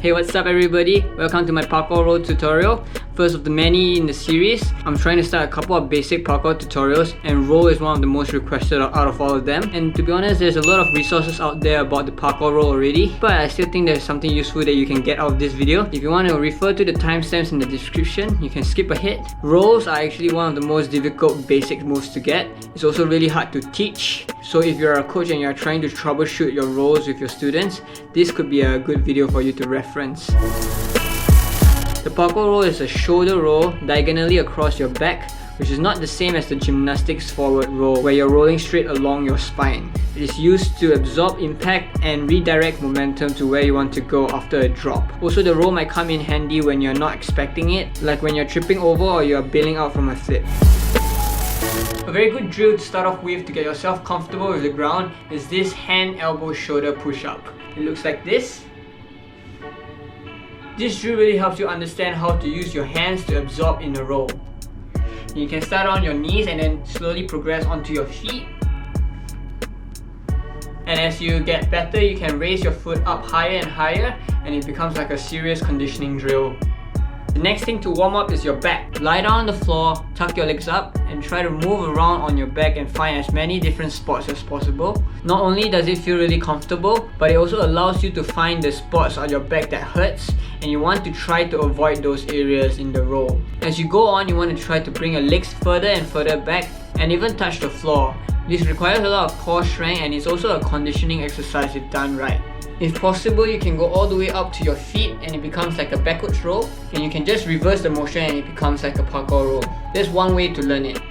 Hey, what's up everybody? Welcome to my parkour roll tutorial. First of the many in the series. I'm trying to start a couple of basic parkour tutorials, and roll is one of the most requested out of all of them. And to be honest, there's a lot of resources out there about the parkour roll already, but I still think there's something useful that you can get out of this video. If you want to refer to the timestamps in the description, you can skip ahead. Rolls are actually one of the most difficult basic moves to get. It's also really hard to teach. So if you're a coach and you're trying to troubleshoot your rolls with your students, this could be a good video for you to reference. The parkour roll is a shoulder roll diagonally across your back, which is not the same as the gymnastics forward roll where you're rolling straight along your spine. It is used to absorb impact and redirect momentum to where you want to go after a drop. Also, the roll might come in handy when you're not expecting it, like when you're tripping over or you're bailing out from a flip. A very good drill to start off with to get yourself comfortable with the ground is this hand, elbow, shoulder push-up. It looks like this. This drill really helps you understand how to use your hands to absorb in a roll. You can start on your knees and then slowly progress onto your feet. And as you get better, you can raise your foot up higher and higher, and it becomes like a serious conditioning drill. The next thing to warm up is your back. Lie down on the floor, tuck your legs up, and try to move around on your back and find as many different spots as possible. Not only does it feel really comfortable, but it also allows you to find the spots on your back that hurts, and you want to try to avoid those areas in the roll. As you go on, you want to try to bring your legs further and further back and even touch the floor. This requires a lot of core strength, and it's also a conditioning exercise if done right. If possible, you can go all the way up to your feet and it becomes like a backwards roll, and you can just reverse the motion and it becomes like a parkour roll. There's one way to learn it.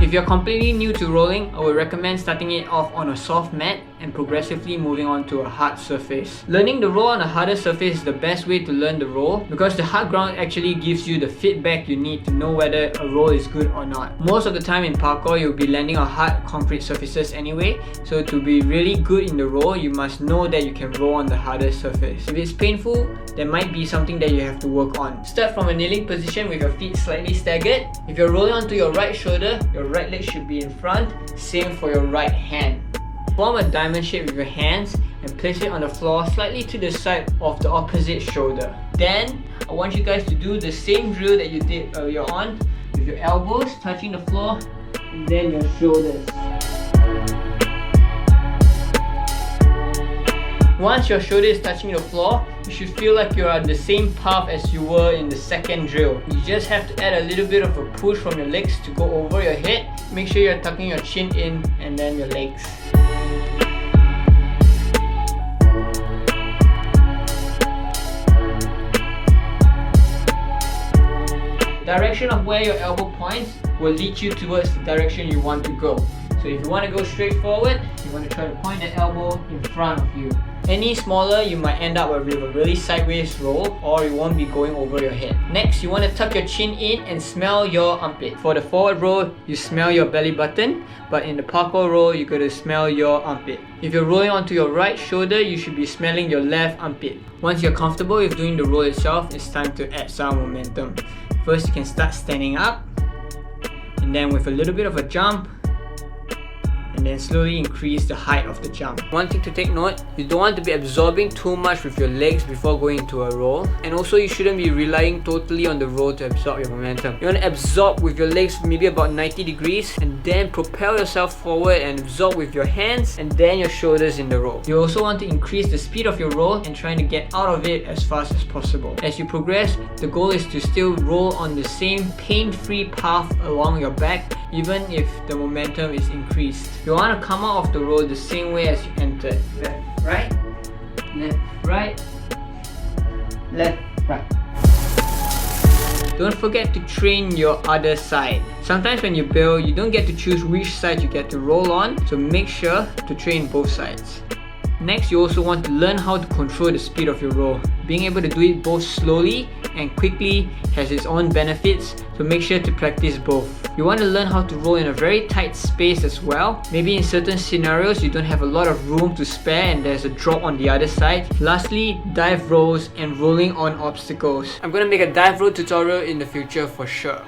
If you're completely new to rolling, I would recommend starting it off on a soft mat and progressively moving on to a hard surface. Learning the roll on a harder surface is the best way to learn the roll, because the hard ground actually gives you the feedback you need to know whether a roll is good or not. Most of the time in parkour, you'll be landing on hard concrete surfaces anyway, so to be really good in the roll, you must know that you can roll on the harder surface. If it's painful, there might be something that you have to work on. Start from a kneeling position with your feet slightly staggered. If you're rolling onto your right shoulder, your right leg should be in front, same for your right hand. Form a diamond shape with your hands and place it on the floor slightly to the side of the opposite shoulder. Then, I want you guys to do the same drill that you did earlier on, with your elbows touching the floor and then your shoulders. Once your shoulder is touching the floor, you should feel like you're on the same path as you were in the second drill. You just have to add a little bit of a push from your legs to go over your head. Make sure you're tucking your chin in and then your legs. The direction of where your elbow points will lead you towards the direction you want to go. So if you want to go straight forward, you want to try to point the elbow in front of you. Any smaller, you might end up with a really sideways roll, or you won't be going over your head. Next, you want to tuck your chin in and smell your armpit. For the forward roll, you smell your belly button, but in the parkour roll, you got to smell your armpit. If you're rolling onto your right shoulder, you should be smelling your left armpit. Once you're comfortable with doing the roll itself, it's time to add some momentum. First, you can start standing up, and then with a little bit of a jump, and then slowly increase the height of the jump. One thing to take note, you don't want to be absorbing too much with your legs before going into a roll, and also you shouldn't be relying totally on the roll to absorb your momentum. You want to absorb with your legs maybe about 90 degrees and then propel yourself forward and absorb with your hands and then your shoulders in the roll. You also want to increase the speed of your roll and trying to get out of it as fast as possible. As you progress, the goal is to still roll on the same pain-free path along your back, even if the momentum is increased. You want to come out of the roll the same way as you entered. Left, right, left, right, left, right. Don't forget to train your other side. Sometimes when you bail, you don't get to choose which side you get to roll on, so make sure to train both sides. Next, you also want to learn how to control the speed of your roll. Being able to do it both slowly and quickly has its own benefits, so make sure to practice both. You want to learn how to roll in a very tight space as well. Maybe in certain scenarios you don't have a lot of room to spare and there's a drop on the other side. Lastly, dive rolls and rolling on obstacles. I'm gonna make a dive roll tutorial in the future for sure.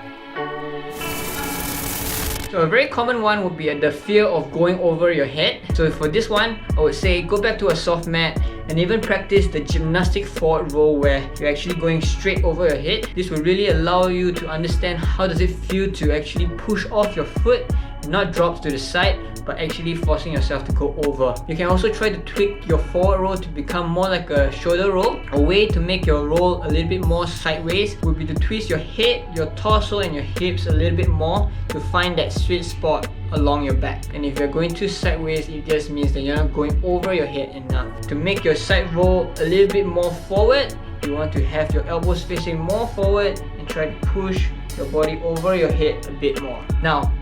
So a very common one would be the fear of going over your head. So for this one, I would say go back to a soft mat and even practice the gymnastic forward roll where you're actually going straight over your head. This will really allow you to understand how does it feel to actually push off your foot, not drop to the side, but actually forcing yourself to go over. You can also try to tweak your forward roll to become more like a shoulder roll. A way to make your roll a little bit more sideways would be to twist your head, your torso and your hips a little bit more to find that sweet spot along your back. And if you're going too sideways, it just means that you're not going over your head enough. To make your side roll a little bit more forward, you want to have your elbows facing more forward and try to push your body over your head a bit more. Now,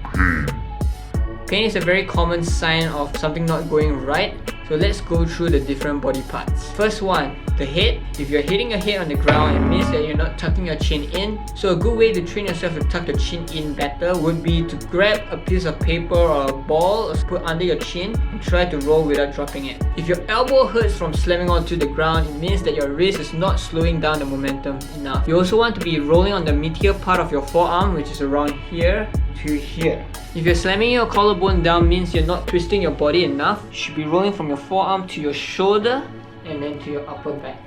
pain is a very common sign of something not going right, so let's go through the different body parts. First one, the head. If you're hitting your head on the ground, it means that you're not tucking your chin in. So a good way to train yourself to tuck your chin in better would be to grab a piece of paper or a ball or put under your chin and try to roll without dropping it. If your elbow hurts from slamming onto the ground, it means that your wrist is not slowing down the momentum enough. You also want to be rolling on the medial part of your forearm, which is around here to here. If you're slamming your collarbone down, means you're not twisting your body enough. You should be rolling from your forearm to your shoulder and then to your upper back.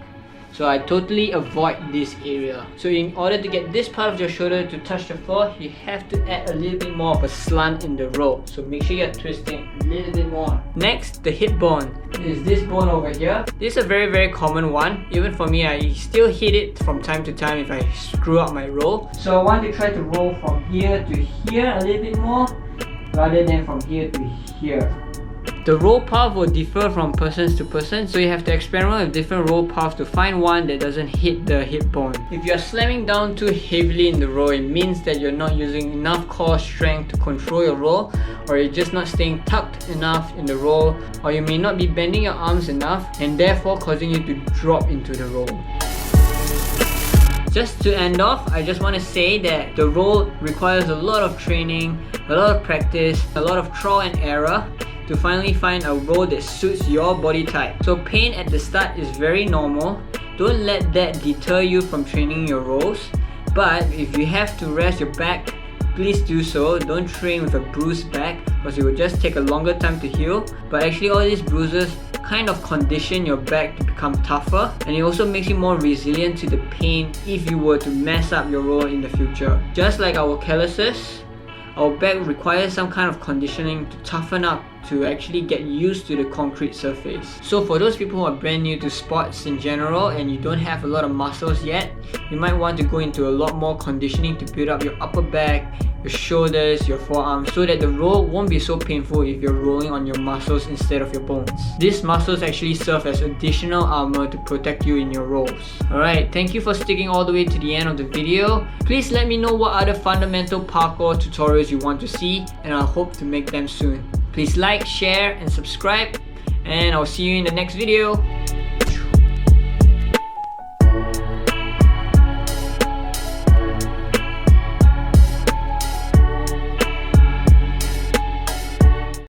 So I totally avoid this area. So in order to get this part of your shoulder to touch the floor, you have to add a little bit more of a slant in the roll. So make sure you're twisting a little bit more. Next, the hip bone. Is this bone over here. This is a very common one. Even for me, I still hit it from time to time if I screw up my roll. So I want to try to roll from here to here a little bit more rather than from here to here. The roll path will differ from person to person, so you have to experiment with different roll paths to find one that doesn't hit the hip bone. If you're slamming down too heavily in the roll, it means that you're not using enough core strength to control your roll, or you're just not staying tucked enough in the roll, or you may not be bending your arms enough and therefore causing you to drop into the roll. Just to end off, I just want to say that the roll requires a lot of training, a lot of practice, a lot of trial and error to finally find a roll that suits your body type. So pain at the start is very normal. Don't let that deter you from training your rolls. But if you have to rest your back, please do so. Don't train with a bruised back because it will just take a longer time to heal. But actually all these bruises kind of condition your back to become tougher, and it also makes you more resilient to the pain if you were to mess up your roll in the future. Just like our calluses, our back requires some kind of conditioning to toughen up to actually get used to the concrete surface. So for those people who are brand new to sports in general and you don't have a lot of muscles yet, you might want to go into a lot more conditioning to build up your upper back, your shoulders, your forearms, so that the roll won't be so painful if you're rolling on your muscles instead of your bones. These muscles actually serve as additional armor to protect you in your rolls. Alright, thank you for sticking all the way to the end of the video. Please let me know what other fundamental parkour tutorials you want to see, and I hope to make them soon. Please like, share and subscribe, and I'll see you in the next video.